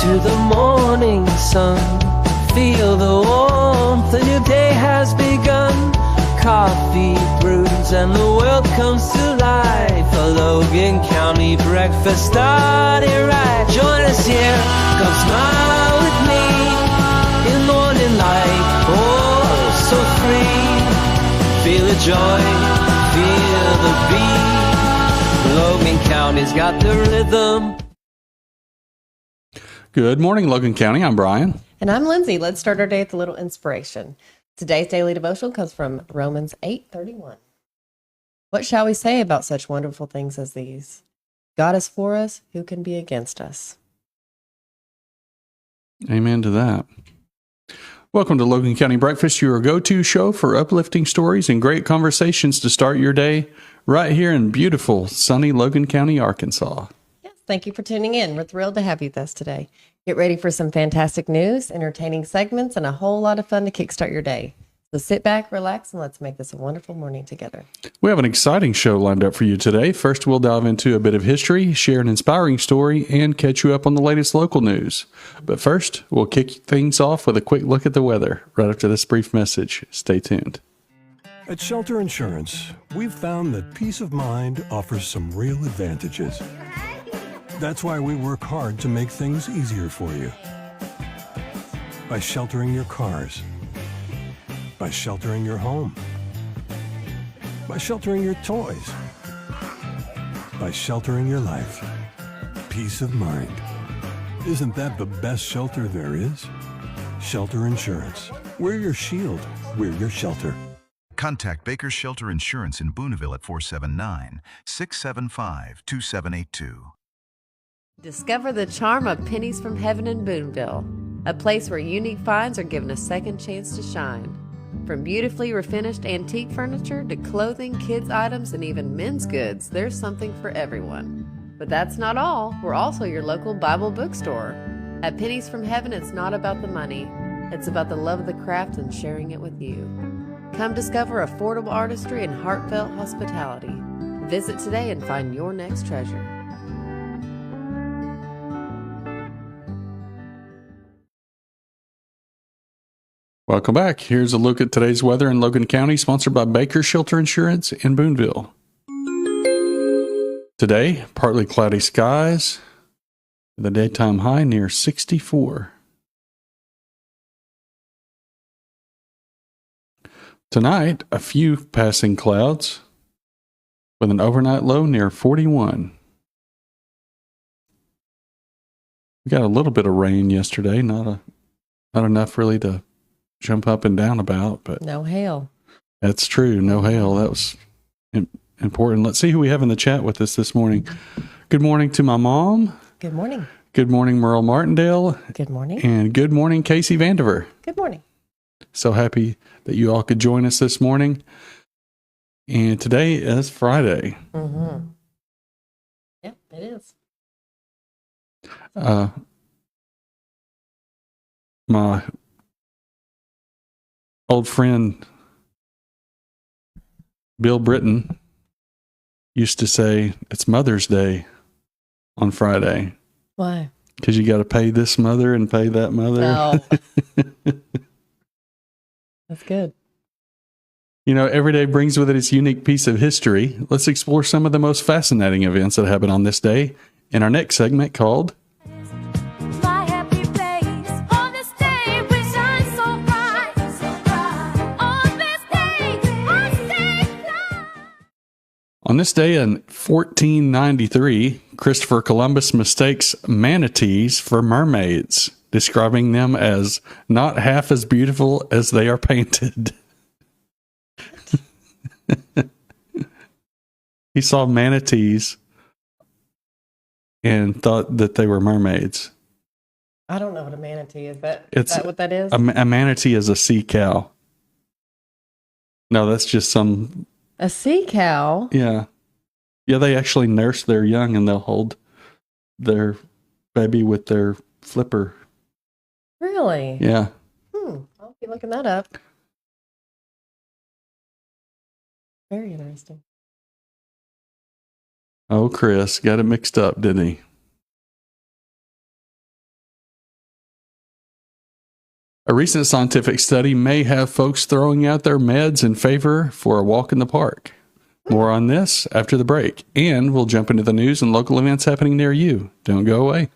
to the morning sun. Feel the warmth, a new day has begun. Coffee brews and the world comes to life. A Logan County breakfast started right. Join us here, come smile with me in morning light. Oh, so free. Feel the joy, feel the beat. Logan County's got the rhythm. Good morning, Logan County. I'm Brian. And I'm Lindsey. Let's start our day with a little inspiration. Today's daily devotional comes from Romans 8:31. What shall we say about such wonderful things as these? God is for us, who can be against us? Amen to that. Welcome to Logan County Breakfast, your go-to show for uplifting stories and great conversations to start your day right here in beautiful, sunny Logan County, Arkansas. Yes, thank you for tuning in. We're thrilled to have you with us today. Get ready for some fantastic news, entertaining segments, and a whole lot of fun to kickstart your day. So sit back, relax, and let's make this a wonderful morning together. We have an exciting show lined up for you today. First, we'll dive into a bit of history, share an inspiring story, and catch you up on the latest local news. But first, we'll kick things off with a quick look at the weather right after this brief message. Stay tuned. At Shelter Insurance, we've found that peace of mind offers some real advantages. That's why we work hard to make things easier for you. By sheltering your cars. By sheltering your home. By sheltering your toys. By sheltering your life. Peace of mind. Isn't that the best shelter there is? Shelter Insurance. We're your shield. We're your shelter. Contact Baker's Shelter Insurance in Booneville at 479-675-2782. Discover the charm of Pennies from Heaven in Booneville, a place where unique finds are given a second chance to shine. From beautifully refinished antique furniture to clothing, kids' items, and even men's goods, there's something for everyone. But that's not all. We're also your local Bible bookstore. At Pennies from Heaven, it's not about the money. It's about the love of the craft and sharing it with you. Come discover affordable artistry and heartfelt hospitality. Visit today and find your next treasure. Welcome back. Here's a look at today's weather in Logan County, sponsored by Baker's Shelter Insurance in Booneville. Today, partly cloudy skies, the daytime high near 64. Tonight, a few passing clouds with an overnight low near 41. We got a little bit of rain yesterday, not enough really to jump up and down about, but no hail. That's true. No hail. That was important. Let's see who we have in the chat with us this morning. Good morning to my mom. Good morning. Good morning, Merle Martindale. Good morning. And good morning, Casey Vandiver. Good morning. So happy that you all could join us this morning. And today is Friday. Mm-hmm. Yeah, it is. My old friend Bill Britton used to say it's Mother's Day on Friday. Why? Because you got to pay this mother and pay that mother. Oh. That's good. You know, every day brings with it its unique piece of history. Let's explore some of the most fascinating events that happen on this day in our next segment called On this day in 1493, Christopher Columbus mistakes manatees for mermaids, describing them as not half as beautiful as they are painted. He saw manatees and thought that they were mermaids. I don't know what a manatee is. Is that what that is? A manatee is a sea cow. No, that's just some... A sea cow? Yeah. Yeah, they actually nurse their young and they'll hold their baby with their flipper. Really? Yeah. I'll be looking that up. Very interesting. Oh, Chris got it mixed up, didn't he? A recent scientific study may have folks throwing out their meds in favor for a walk in the park. More on this after the break, and we'll jump into the news and local events happening near you. Don't go away.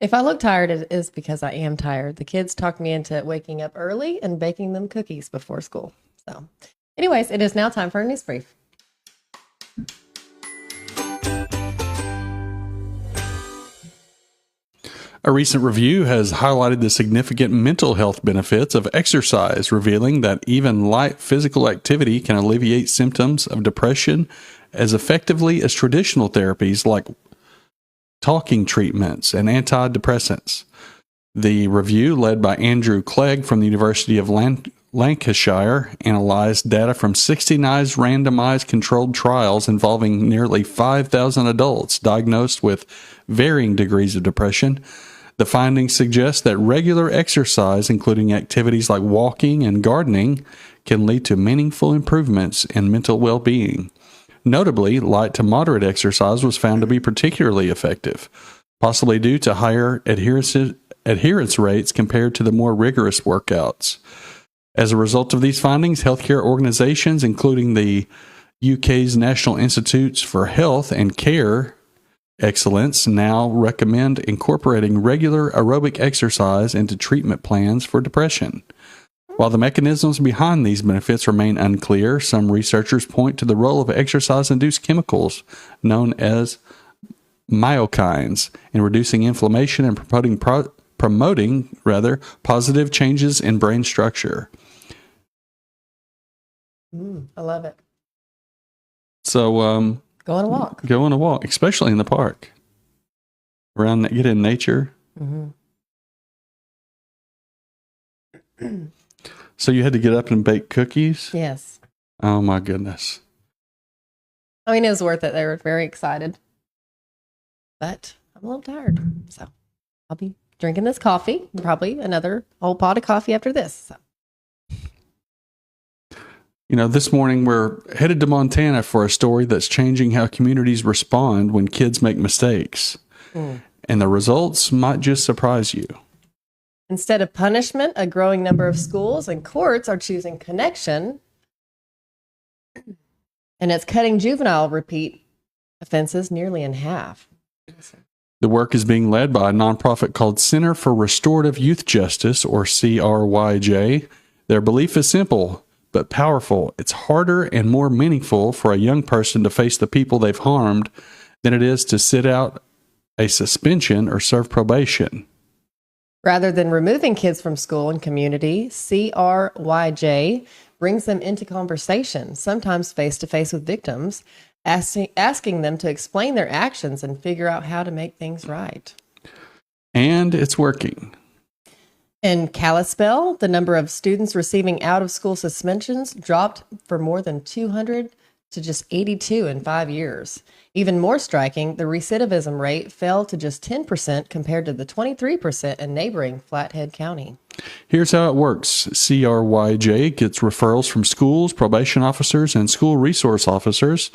If I look tired, it is because I am tired. The kids talked me into waking up early and baking them cookies before school. So, anyways, it is now time for a news brief. A recent review has highlighted the significant mental health benefits of exercise, revealing that even light physical activity can alleviate symptoms of depression as effectively as traditional therapies like talking treatments and antidepressants. The review, led by Andrew Clegg from the University of Lancashire, analyzed data from 69 randomized controlled trials involving nearly 5,000 adults diagnosed with varying degrees of depression. The findings suggest that regular exercise, including activities like walking and gardening, can lead to meaningful improvements in mental well-being. Notably, light to moderate exercise was found to be particularly effective, possibly due to higher adherence rates compared to the more rigorous workouts. As a result of these findings, healthcare organizations, including the UK's National Institutes for Health and Care Excellence, now recommend incorporating regular aerobic exercise into treatment plans for depression. While the mechanisms behind these benefits remain unclear, some researchers point to the role of exercise-induced chemicals known as myokines in reducing inflammation and promoting positive changes in brain structure. I love it. So, Go on a walk. go on a walk, especially in the park. Get in nature. So you had to get up and bake cookies? Yes. Oh my goodness. I mean, it was worth it. They were very excited. But I'm a little tired. So I'll be drinking this coffee, probably another whole pot of coffee after this. So. You know, this morning we're headed to Montana for a story that's changing how communities respond when kids make mistakes. And the results might just surprise you. Instead of punishment, a growing number of schools and courts are choosing connection, and it's cutting juvenile repeat offenses nearly in half. The work is being led by a nonprofit called Center for Restorative Youth Justice, or CRYJ. Their belief is simple but powerful. It's harder and more meaningful for a young person to face the people they've harmed than it is to sit out a suspension or serve probation. Rather than removing kids from school and community, CRYJ brings them into conversation, sometimes face-to-face with victims, asking them to explain their actions and figure out how to make things right. And it's working. In Kalispell, the number of students receiving out-of-school suspensions dropped from more than 200 to just 82 in 5 years. Even more striking, the recidivism rate fell to just 10% compared to the 23% in neighboring Flathead County. Here's how it works. CRYJ gets referrals from schools, probation officers, and school resource officers.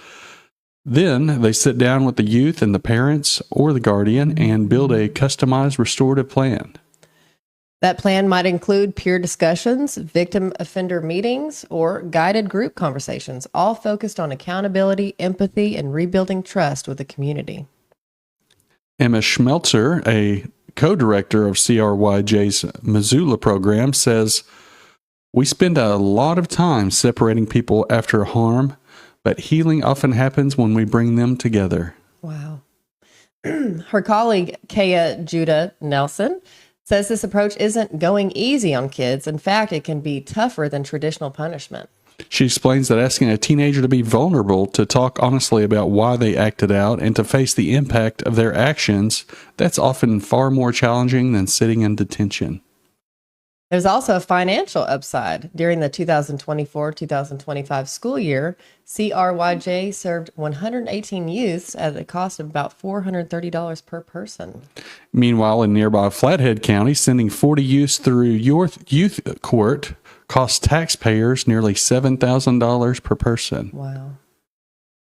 Then they sit down with the youth and the parents or the guardian and build a customized restorative plan. That plan might include peer discussions, victim offender meetings, or guided group conversations, all focused on accountability, empathy, and rebuilding trust with the community. Emma Schmelzer, a co-director of CRYJ's Missoula program, says, "We spend a lot of time separating people after harm, but healing often happens when we bring them together." Wow. Her colleague, Kaya Judah Nelson, says this approach isn't going easy on kids. In fact, it can be tougher than traditional punishment. She explains that asking a teenager to be vulnerable, to talk honestly about why they acted out, and to face the impact of their actions, that's often far more challenging than sitting in detention. There's also a financial upside. During the 2024-2025 school year, CRYJ served 118 youths at a cost of about $430 per person. Meanwhile, in nearby Flathead County, sending 40 youths through youth court cost taxpayers nearly $7,000 per person. Wow.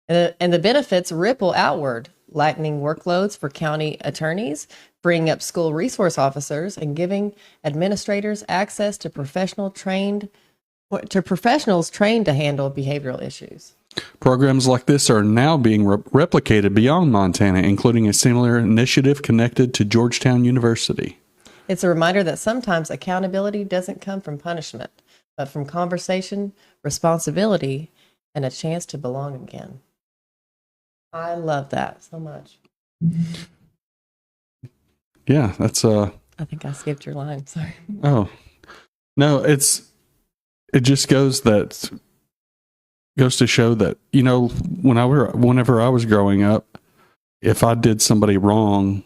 And the benefits ripple outward, lightening workloads for county attorneys, freeing up school resource officers, and giving administrators access to professionals trained to handle behavioral issues. Programs like this are now being replicated beyond Montana, including a similar initiative connected to Georgetown University. It's a reminder that sometimes accountability doesn't come from punishment, but from conversation, responsibility, and a chance to belong again. I love that so much. Yeah, that's I think I skipped your line. Sorry. Oh, no, it just goes to show that, you know, whenever I was growing up, if I did somebody wrong,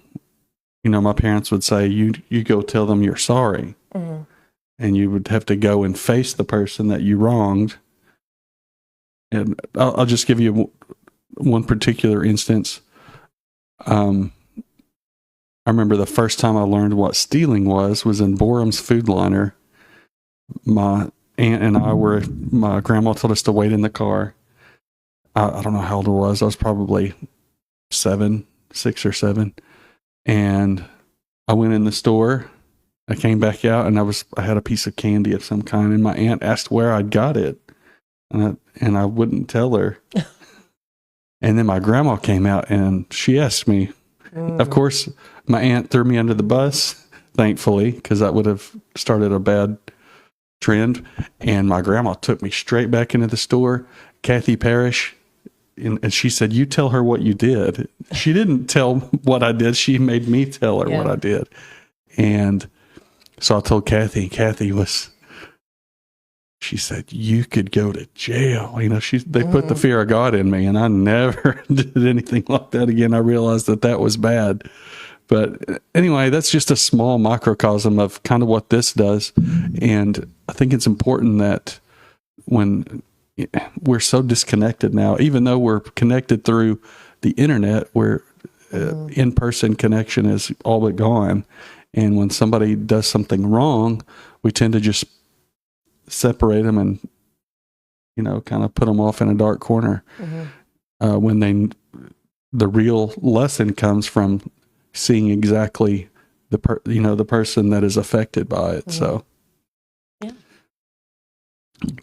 you know, my parents would say, you go tell them you're sorry. Mm-hmm. And you would have to go and face the person that you wronged. And I'll just give you one particular instance. I remember the first time I learned what stealing was in Borum's Food Liner. My aunt and my grandma told us to wait in the car. I don't know how old I was. I was probably 6 or 7. And I went in the store. I came back out and I had a piece of candy of some kind, and my aunt asked where I'd got it. And I wouldn't tell her. And then my grandma came out and she asked me. Of course, my aunt threw me under the bus, thankfully, because that would have started a bad trend. And my grandma took me straight back into the store, Kathy Parrish, and she said, "You tell her what you did." She didn't tell what I did. She made me tell her what I did. And so I told Kathy, she said, "You could go to jail." You know, they put the fear of God in me, and I never did anything like that again. I realized that was bad. But anyway, that's just a small microcosm of kind of what this does. And I think it's important that when we're so disconnected now, even though we're connected through the internet, where in-person connection is all but gone. And when somebody does something wrong, we tend to just separate them and, you know, kind of put them off in a dark corner. When the real lesson comes from seeing exactly the person that is affected by it. So,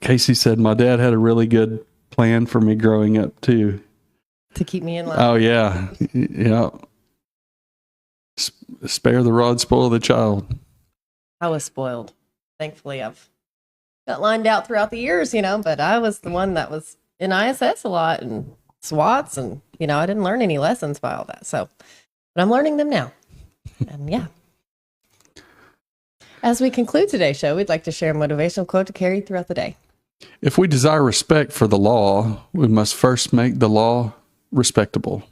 Casey said my dad had a really good plan for me growing up too. To keep me in line. Oh yeah, yeah. Spare the rod, spoil the child. I was spoiled. Thankfully, I've got lined out throughout the years, you know, but I was the one that was in ISS a lot and SWATs, and, you know, I didn't learn any lessons by all that. So, but I'm learning them now. And yeah. As we conclude today's show, we'd like to share a motivational quote to carry throughout the day. If we desire respect for the law, we must first make the law respectable.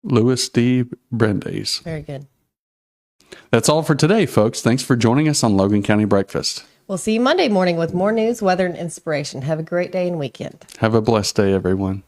Louis D. Brandeis. Very good. That's all for today, folks. Thanks for joining us on Logan County Breakfast. We'll see you Monday morning with more news, weather, and inspiration. Have a great day and weekend. Have a blessed day, everyone.